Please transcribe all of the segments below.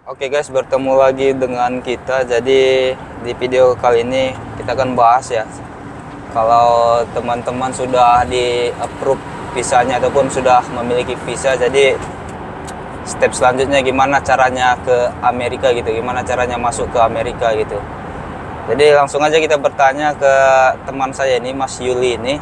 Oke guys, bertemu lagi dengan kita. Jadi di video kali ini kita akan bahas ya, kalau teman-teman sudah di approve visanya ataupun sudah memiliki visa, jadi step selanjutnya gimana caranya ke Amerika gitu, gimana caranya masuk ke Amerika gitu. Jadi langsung aja kita bertanya ke teman saya ini, Mas Yuli ini.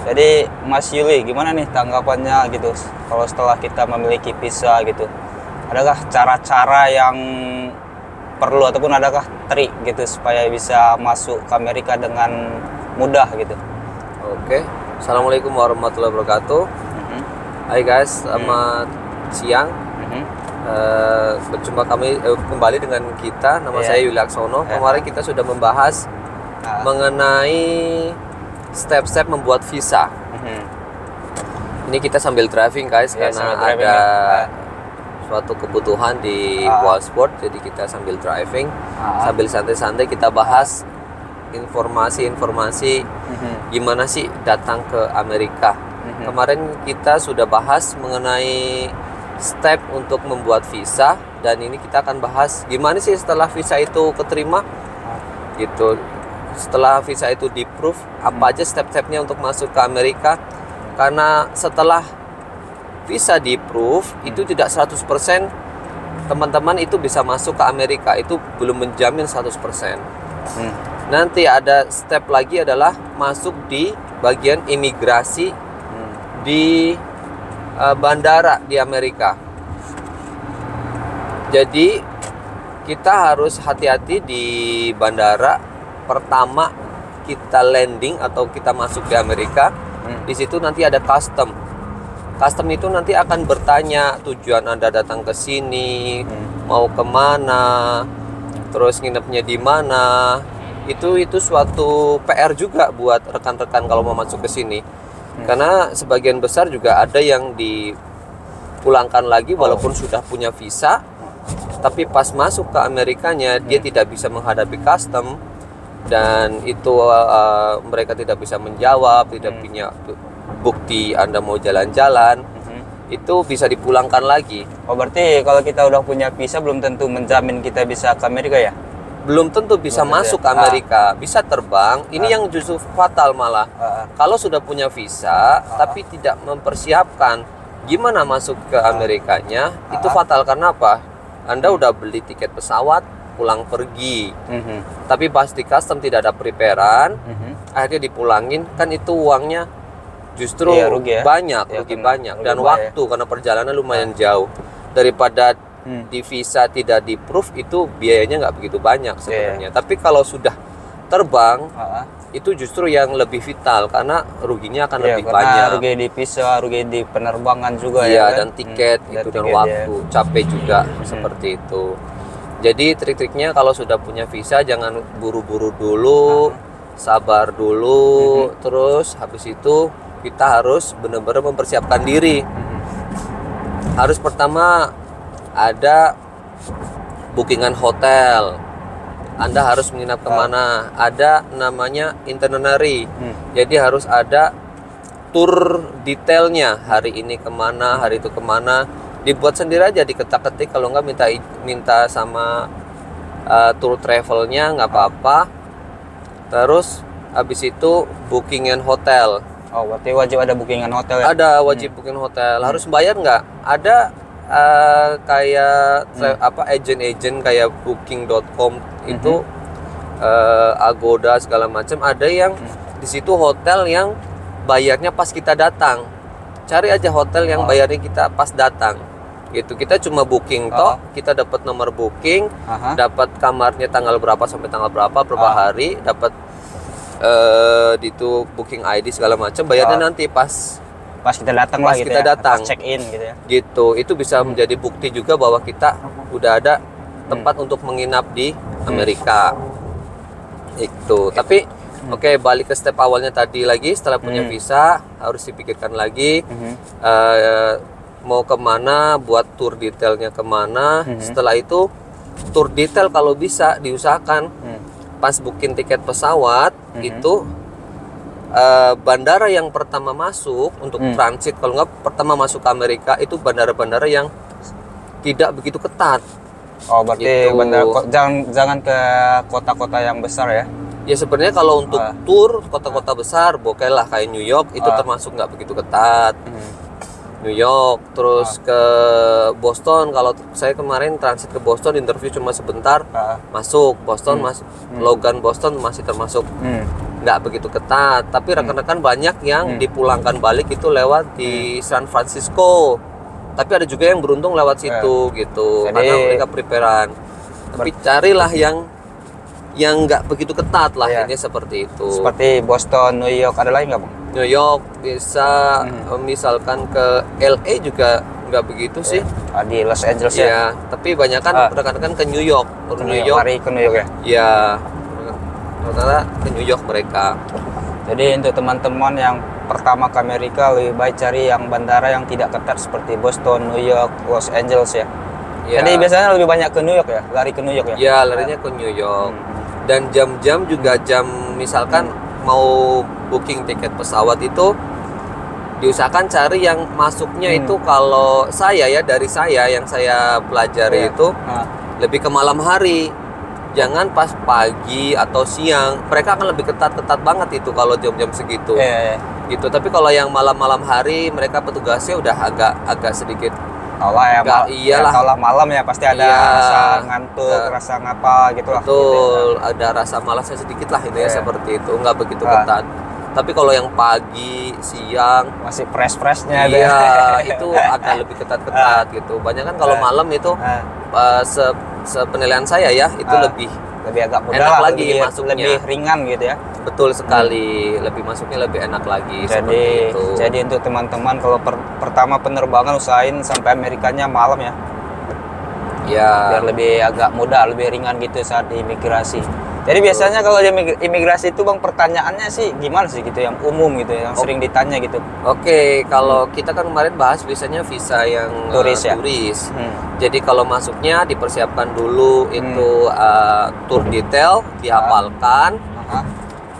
Jadi Mas Yuli, gimana nih tanggapannya gitu kalau setelah kita memiliki visa gitu? Adakah cara-cara yang perlu ataupun adakah trik gitu supaya bisa masuk ke Amerika dengan mudah gitu? Oke, Assalamualaikum warahmatullahi wabarakatuh. Hai guys, selamat siang. Berjumpa kami kembali dengan kita. Nama saya Yuli Aksono. Kemarin kita sudah membahas mengenai step-step membuat visa. Ini kita sambil driving guys, karena ada suatu kebutuhan di Wallsport, jadi kita sambil driving, sambil santai-santai kita bahas informasi-informasi gimana sih datang ke Amerika. Kemarin kita sudah bahas mengenai step untuk membuat visa, dan ini kita akan bahas gimana sih setelah visa itu keterima gitu. Setelah visa itu di-approve, apa aja step-stepnya untuk masuk ke Amerika. Karena setelah visa di-approve itu tidak 100% teman-teman itu bisa masuk ke Amerika, itu belum menjamin 100%. Nanti ada step lagi adalah masuk di bagian imigrasi di bandara di Amerika. Jadi kita harus hati-hati di bandara. Pertama kita landing atau kita masuk di Amerika, di situ nanti ada custom. Custom itu nanti akan bertanya tujuan Anda datang ke sini, mau kemana, terus nginepnya di mana. Itu suatu PR juga buat rekan-rekan kalau mau masuk ke sini. Karena sebagian besar juga ada yang dipulangkan lagi walaupun sudah punya visa, tapi pas masuk ke Amerikanya dia tidak bisa menghadapi custom, dan itu mereka tidak bisa menjawab, tidak punya bukti Anda mau jalan-jalan, itu bisa dipulangkan lagi. Oh, berarti kalau kita udah punya visa belum tentu menjamin kita bisa ke Amerika ya? Belum tentu bisa masuk ke Amerika, bisa terbang. Ini yang justru fatal malah. Kalau sudah punya visa tapi tidak mempersiapkan gimana masuk ke Amerikanya, itu fatal. Karena apa? Anda udah beli tiket pesawat pulang pergi, tapi pas di custom tidak ada preparean, akhirnya dipulangin, kan itu uangnya justru rugi banyak, banyak, dan waktu karena perjalanan lumayan jauh. Daripada di visa tidak di-approve, itu biayanya nggak begitu banyak sebenarnya. Tapi kalau sudah terbang, itu justru yang lebih vital karena ruginya akan lebih banyak. Rugi di visa, rugi di penerbangan juga dan tiket itu dan waktu, capek juga seperti itu. Jadi trik-triknya kalau sudah punya visa jangan buru-buru dulu, sabar dulu, terus habis itu kita harus benar-benar mempersiapkan diri. Harus pertama ada bookingan hotel. Anda harus menginap kemana? Ada namanya itinerary. Jadi harus ada tour detailnya. Hari ini kemana, hari itu kemana. Dibuat sendiri aja, diketak-ketik. Kalau nggak minta sama tour travelnya nggak apa-apa. Terus habis itu bookingan hotel. Oh, berarti wajib ada bookingan hotel ya? Ada wajib booking hotel. Harus bayar nggak? Ada kayak agent kayak booking.com itu, Agoda segala macam. Ada yang di situ hotel yang bayarnya pas kita datang. Cari aja hotel yang bayarnya kita pas datang. Gitu. Kita cuma booking toh, kita dapat nomor booking, dapat kamarnya tanggal berapa sampai tanggal berapa, berapa hari, dapat itu booking ID segala macam. Bayarnya nanti pas kita datang lah gitu, kita datang, pas check in gitu ya. Gitu. Itu bisa menjadi bukti juga bahwa kita udah ada tempat untuk menginap di Amerika. Itu. Tapi oke, balik ke step awalnya tadi lagi. Setelah punya visa harus dipikirkan lagi mau kemana, buat tour detailnya kemana. Setelah itu tour detail kalau bisa diusahakan pas booking tiket pesawat itu bandara yang pertama masuk untuk transit, kalau nggak pertama masuk ke Amerika, itu bandara-bandara yang tidak begitu ketat. Oh, berarti Gitu. bandara jangan ke kota-kota yang besar ya. Ya sebenarnya kalau untuk Ah. tur kota-kota besar, boleh lah kayak New York itu Ah. termasuk nggak begitu ketat. Hmm. New York, terus ke Boston. Kalau saya kemarin transit ke Boston, interview cuma sebentar, Ah. masuk Boston, masuk Logan Boston masih termasuk Hmm. nggak begitu ketat. Tapi rekan-rekan banyak yang dipulangkan balik itu lewat di San Francisco. Tapi ada juga yang beruntung lewat situ gitu, Jadi- karena mereka preparean. Tapi carilah yang nggak begitu ketat lah, Iya. ini seperti itu. Seperti Boston, New York, ada lagi nggak bang? New York bisa misalkan ke LA juga nggak begitu sih. Di Los Angeles ya? Ya, tapi banyak kan rekan-rekan ke New York. Ke New York, lari ke New York ya? Ya, rata-rata ke New York mereka. Jadi untuk teman-teman yang pertama ke Amerika, lebih baik cari yang bandara yang tidak ketat seperti Boston, New York, Los Angeles ya. Ya, Jadi biasanya lebih banyak ke New York ya, lari ke New York ya. ya larinya ke New York. Dan jam-jam juga misalkan mau booking tiket pesawat itu diusahakan cari yang masuknya itu, kalau dari saya yang saya pelajari itu Nah, lebih ke malam hari. Jangan pas pagi atau siang, mereka akan lebih ketat-ketat banget itu kalau jam-jam segitu. iya. Gitu. Tapi kalau yang malam-malam hari mereka petugasnya udah agak sedikit. Tau lah ya, Iyalah. tau lah malam ya pasti ada Iya. rasa ngantuk, rasa ngapa gitu lah. Betul, ada rasa malasnya sedikit lah intinya Iya. seperti itu, nggak begitu ketat. Tapi kalau yang pagi, siang, Masih fresh-freshnya ada. iya itu akan lebih ketat-ketat gitu. Banyak kan kalau malam itu sepenilaian saya ya itu lebih agak mudah enak lah, lagi masuknya. lebih ringan gitu ya. betul sekali, lebih masuknya lebih enak lagi seperti itu. Jadi untuk teman-teman kalau pertama penerbangan usahain sampai Amerikanya malam ya. Ya, Biar lebih agak mudah, lebih ringan gitu saat di imigrasi. Jadi biasanya kalau di imigrasi itu bang, pertanyaannya sih gimana sih gitu, yang umum gitu, yang sering ditanya gitu. oke, kalau kita kan kemarin bahas biasanya visa yang Turis ya? turis. Jadi kalau masuknya dipersiapkan dulu itu tour detail dihafalkan,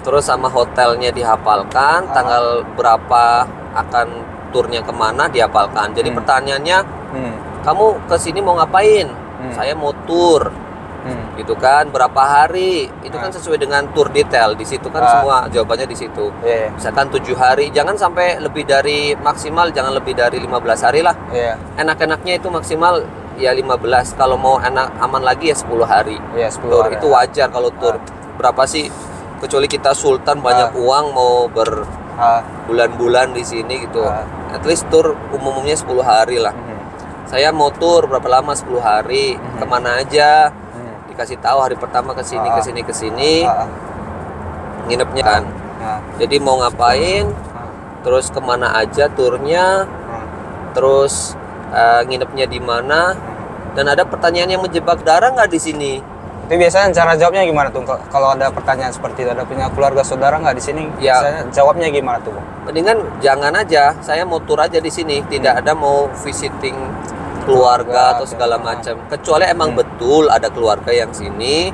terus sama hotelnya dihafalkan, tanggal berapa akan turnya kemana dihafalkan. Jadi pertanyaannya, kamu kesini mau ngapain? Saya mau tur. Gitu kan, berapa hari? Itu kan sesuai dengan tour detail. Di situ kan semua jawabannya di situ. Iya. Misalkan 7 hari, jangan sampai lebih dari maksimal, jangan lebih dari 15 hari lah. Iya. Enak-enaknya itu maksimal ya 15. Kalau mau enak aman lagi ya 10 hari. Iya, 10 Tur hari. itu wajar kalau tur. Berapa sih? Kecuali kita sultan banyak uang mau berbulan-bulan di sini gitu. At least tur umumnya 10 hari lah. Saya mau tur berapa lama? 10 hari. Kemana aja? Dikasih tahu hari pertama ke sini, nginepnya kan. Jadi mau ngapain, terus kemana aja turnya, terus nginepnya di mana, dan ada pertanyaan yang menjebak darah nggak di sini? Itu biasanya cara jawabnya gimana tuh? Kalau ada pertanyaan seperti itu, ada punya keluarga saudara nggak di sini? Ya. Biasanya jawabnya gimana tuh bang? Mendingan jangan aja, saya mau tur aja di sini, tidak ada mau visiting keluarga atau segala macam. Kecuali emang betul ada keluarga yang sini,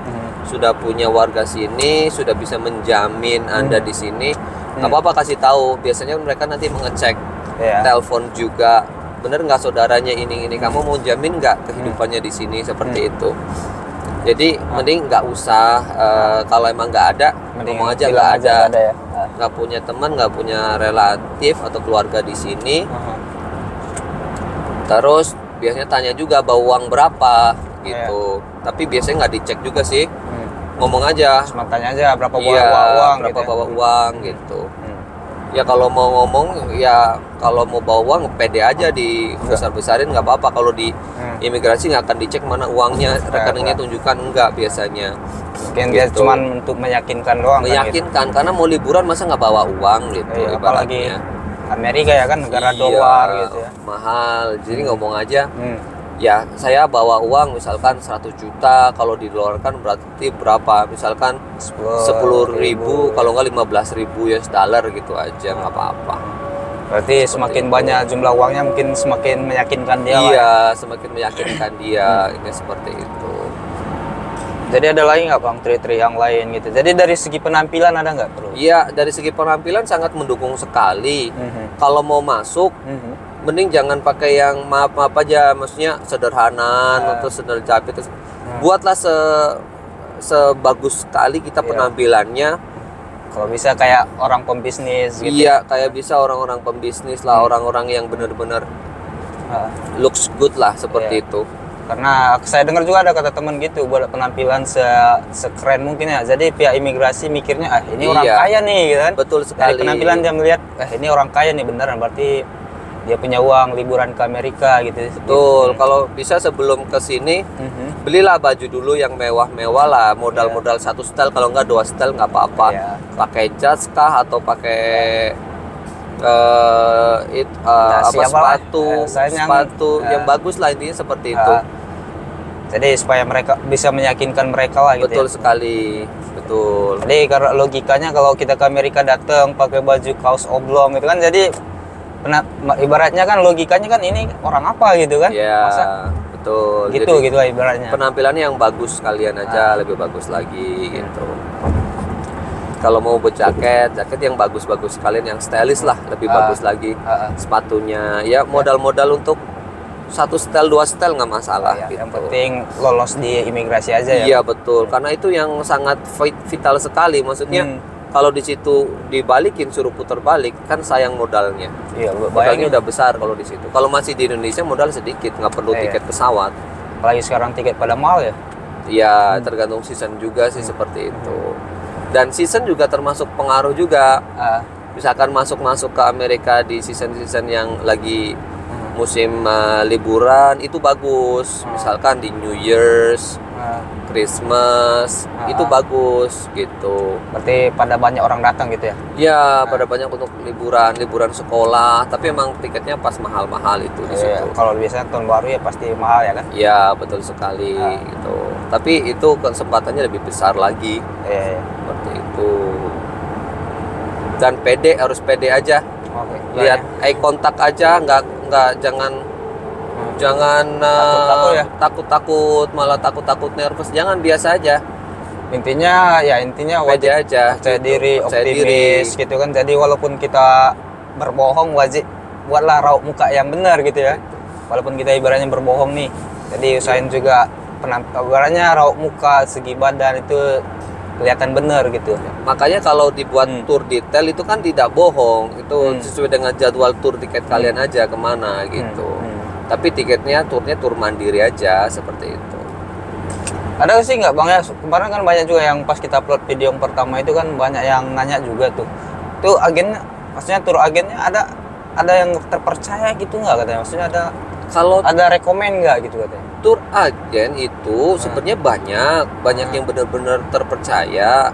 sudah punya warga sini, sudah bisa menjamin Anda di sini. Nggak apa-apa kasih tahu. Biasanya mereka nanti mengecek, telepon juga. Bener nggak saudaranya ini? Kamu mau jamin nggak kehidupannya di sini seperti itu? Jadi mending nggak usah. Kalau emang nggak ada, ngomong aja nggak ada. ya. Nggak punya teman, nggak punya relatif atau keluarga di sini. Terus biasanya tanya juga bawa uang berapa gitu. Tapi biasanya nggak dicek juga sih. Ngomong aja. Cuma tanya aja berapa Iya, bawa uang berapa gitu. bawa uang gitu. Ya kalau mau ngomong, ya kalau mau bawa uang pede aja, di besar-besarin nggak apa-apa. Kalau di imigrasi nggak akan dicek mana uangnya, rekeningnya tunjukkan, enggak biasanya. Mungkin dia Gitu. cuma untuk meyakinkan doang. Meyakinkan, karena mau liburan masa nggak bawa uang gitu, Iya, apalagi ibaratnya. Amerika ya kan, negara Iya, dolar gitu ya. mahal. Jadi ngomong aja, ya saya bawa uang misalkan 100 juta, kalau didolarkan berarti berapa? Misalkan 10.000, kalau nggak 15.000 US dollar gitu aja, nggak apa-apa. Berarti Seperti semakin itu. banyak jumlah uangnya mungkin semakin meyakinkan dia lah ya. Iya, semakin meyakinkan dia. Ini seperti itu. Jadi ada lagi nggak bang tri-tri yang lain gitu? Jadi dari segi penampilan ada nggak perlu? Iya, dari segi penampilan sangat mendukung sekali. Kalau mau masuk, mending jangan pakai yang maaf-maaf aja, maksudnya sederhana, untuk sendal jepit. Buatlah sebagus sekali kita penampilannya. Kalau bisa kayak orang pembisnis gitu. Iya, kayak bisa orang-orang pembisnis lah, orang-orang yang benar-benar looks good lah seperti itu. Karena saya dengar juga ada kata teman gitu, buat penampilan sekeren mungkin ya. Jadi pihak imigrasi mikirnya, ini orang kaya nih, gitu kan. Betul sekali. Dari penampilan dia melihat, ini orang kaya nih beneran, berarti dia punya uang liburan ke Amerika gitu. Betul. Kalau bisa sebelum ke sini, belilah baju dulu yang mewah-mewah lah, modal-modal satu setel, kalau enggak 2 setel nggak apa-apa. Pakai jas kah atau pakai sepatu yang bagus lah, intinya seperti itu. Jadi supaya mereka bisa meyakinkan mereka lah gitu. Betul sekali, betul. Jadi karena logikanya kalau kita ke Amerika datang pakai baju kaos oblong gitu kan, jadi ibaratnya kan logikanya kan ini orang apa gitu kan? Iya, betul. Gitu jadi, gitu lah ibaratnya. Penampilannya yang bagus sekalian aja, lebih bagus lagi gitu. Kalau mau berjaket, jaket yang bagus-bagus sekalian, yang stylish lah, lebih bagus lagi. Sepatunya, ya modal-modal untuk 1 setel 2 setel nggak masalah. Gitu. Yang penting lolos di imigrasi aja ya. Iya betul, karena itu yang sangat vital sekali. Maksudnya kalau di situ dibalikin, suruh putar balik, kan sayang modalnya. Iya, modalnya udah besar kalau di situ. Kalau masih di Indonesia modal sedikit, nggak perlu tiket pesawat. Apalagi sekarang tiket pada mahal ya. Iya, tergantung season juga sih seperti itu. Dan season juga termasuk pengaruh juga. Misalkan masuk ke Amerika di season-season yang lagi musim liburan, itu bagus. Misalkan di New Year's, Christmas, itu bagus gitu. Berarti pada banyak orang datang gitu ya? Iya, pada banyak untuk liburan sekolah. Tapi emang tiketnya pas mahal-mahal itu di situ. Kalau biasanya tahun baru ya pasti mahal ya kan? Iya, betul sekali gitu. Tapi itu kesempatannya lebih besar lagi. Seperti itu. Dan harus pede aja. Lihat eye contact aja, jangan takut-takut, malah takut nervous. Jangan, biasa aja. Intinya wajib aja, percaya diri, optimis gitu kan. Jadi walaupun kita berbohong, wajib buatlah raut muka yang benar gitu ya. Walaupun kita ibaratnya berbohong nih, jadi usahain juga ibaratnya raut muka, segi badan itu kelihatan benar gitu. Makanya kalau dibuat tour detail itu kan tidak bohong, itu sesuai dengan jadwal tour tiket kalian aja kemana gitu. Tapi tiketnya turnya tur mandiri aja seperti itu. Ada sih nggak Bang ya, kemarin kan banyak juga yang pas kita upload video yang pertama itu kan banyak yang nanya juga tuh agennya, maksudnya tur agennya ada yang terpercaya gitu nggak katanya, maksudnya ada rekomen nggak gitu katanya. Tour agen itu sebenarnya banyak yang benar-benar terpercaya,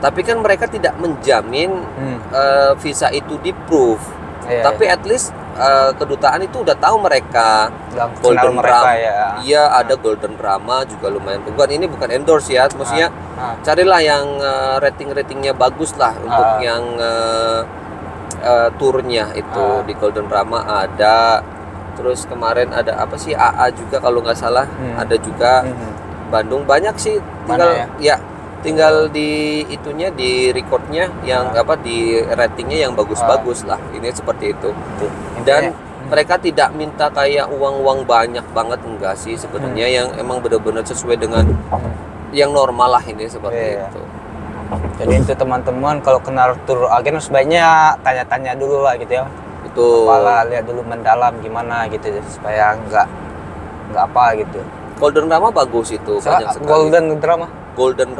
tapi kan mereka tidak menjamin visa itu di-proof. Tapi at least kedutaan itu udah tahu mereka Golden Rama, ada Golden Rama juga lumayan. Ini bukan endorse ya, maksudnya carilah yang ratingnya bagus lah untuk yang turnya itu. Di Golden Rama ada. Terus kemarin ada apa sih, AA juga kalau nggak salah, ada juga. Bandung banyak sih, tinggal di itunya, di recordnya yang di ratingnya yang bagus-bagus lah. Ini seperti itu. Dan mereka tidak minta kayak uang banyak banget, enggak sih sebenarnya. Yang emang benar-benar sesuai dengan yang normal lah, ini seperti itu. Jadi itu teman-teman, kalau kenal tour agen sebaiknya tanya-tanya dulu lah gitu ya. Kepala lihat dulu mendalam gimana gitu supaya nggak apa gitu. Golden Rama bagus itu, banyak sekali. Golden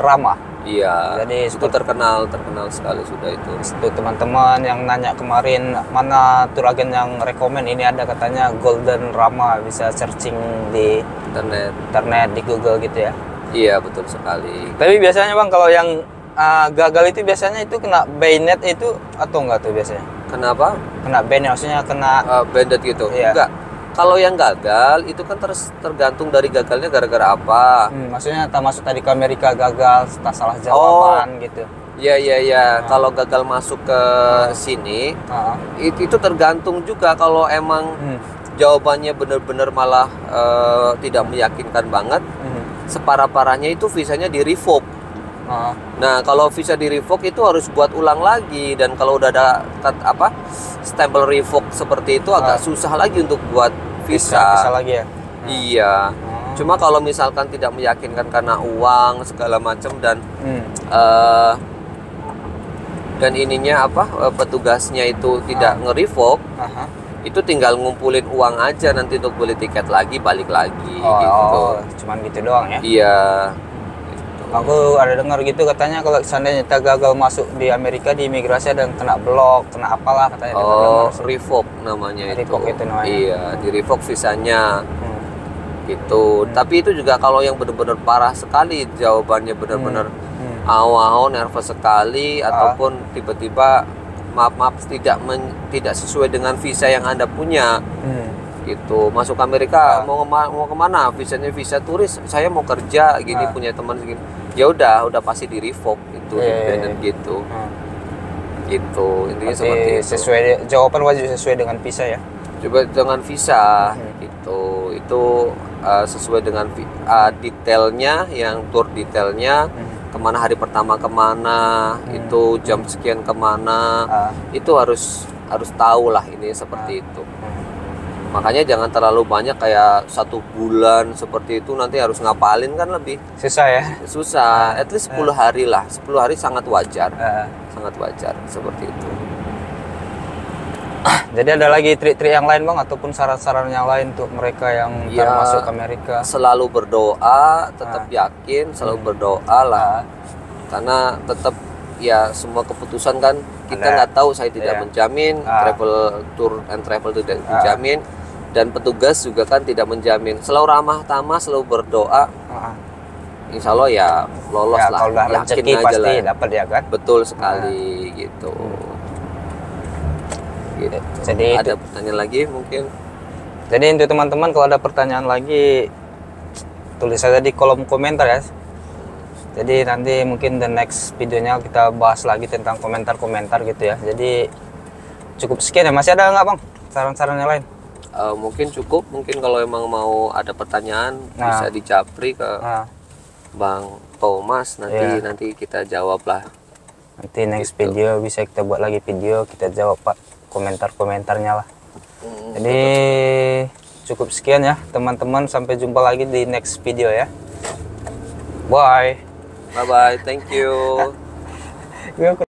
Rama. Iya. Jadi itu terkenal sekali sudah itu. Itu teman-teman yang nanya kemarin mana tour agen yang rekomen, ini ada katanya Golden Rama, bisa searching di internet di Google gitu ya. Iya, betul sekali. Tapi biasanya Bang kalau yang gagal itu biasanya itu kena bayonet itu atau enggak tuh biasanya? Kenapa? Kena bayonet, maksudnya kena bandit gitu? Iya. Enggak. Kalau yang gagal itu kan tergantung dari gagalnya gara-gara apa. Maksudnya masuk tadi ke Amerika gagal, salah jawaban gitu. Iya. Kalau gagal masuk ke sini, itu tergantung juga. Kalau emang jawabannya benar-benar malah tidak meyakinkan banget, separah-parahnya itu visanya di revoke. Nah, kalau visa di revoke itu harus buat ulang lagi, dan kalau udah ada stempel revoke seperti itu agak susah lagi untuk buat visa. Visa lagi ya. Iya. Cuma kalau misalkan tidak meyakinkan karena uang segala macam dan dan ininya petugasnya itu tidak nge-revoke, itu tinggal ngumpulin uang aja nanti untuk beli tiket lagi, balik lagi gitu. Cuman gitu doang ya. Iya. Aku ada dengar gitu katanya kalau seandainya kita gagal masuk di Amerika di imigrasi ada yang kena blok, kena apalah katanya. Revoke namanya itu. Revoke itu namanya. Iya, di revoke visanya. Gitu. Tapi itu juga kalau yang benar-benar parah sekali, jawabannya benar-benar awal nervous sekali, ataupun tiba-tiba maaf tidak sesuai dengan visa yang Anda punya. Gitu. Masuk Amerika mau kemana? Visanya visa turis, saya mau kerja gini, punya teman segini. Ya udah pasti di revoke itu, independen gitu. Gitu. Intinya seperti itu. Sesuai jawaban wajib sesuai dengan visa ya. Coba dengan visa gitu. Itu sesuai dengan detailnya, yang tour detailnya, kemana hari pertama kemana, itu jam sekian kemana, itu harus tahu lah ini seperti itu. Makanya jangan terlalu banyak kayak 1 bulan seperti itu, nanti harus ngapalin kan lebih susah ya. Susah. At least 10 hari lah. 10 hari sangat wajar. Sangat wajar seperti itu. Jadi ada lagi trik-trik yang lain Bang, ataupun saran-saran yang lain untuk mereka yang masuk ke Amerika? Selalu berdoa, tetap yakin, selalu berdoa lah. Karena tetap ya semua keputusan kan kita nggak tahu, saya tidak menjamin, travel tour and travel tidak menjamin, dan petugas juga kan tidak menjamin. Selalu ramah tamah, selalu berdoa. Insya Allah ya lolos lah. Kalau udah rezeki pasti dapat ya kan. Betul sekali gitu. Gitu. Jadi ada pertanyaan lagi mungkin. Jadi untuk teman-teman kalau ada pertanyaan lagi tulis saja di kolom komentar ya. Jadi nanti mungkin the next videonya kita bahas lagi tentang komentar-komentar gitu ya. Jadi cukup sekian ya. Masih ada nggak Bang saran-saran yang lain? Mungkin cukup. Mungkin kalau emang mau ada pertanyaan bisa dicapri ke Bang Thomas, nanti kita jawab lah. Nanti next video bisa kita buat lagi video, kita jawab Pak komentar-komentarnya lah. Jadi cukup sekian ya teman-teman, sampai jumpa lagi di next video ya. Bye. Bye bye, thank you.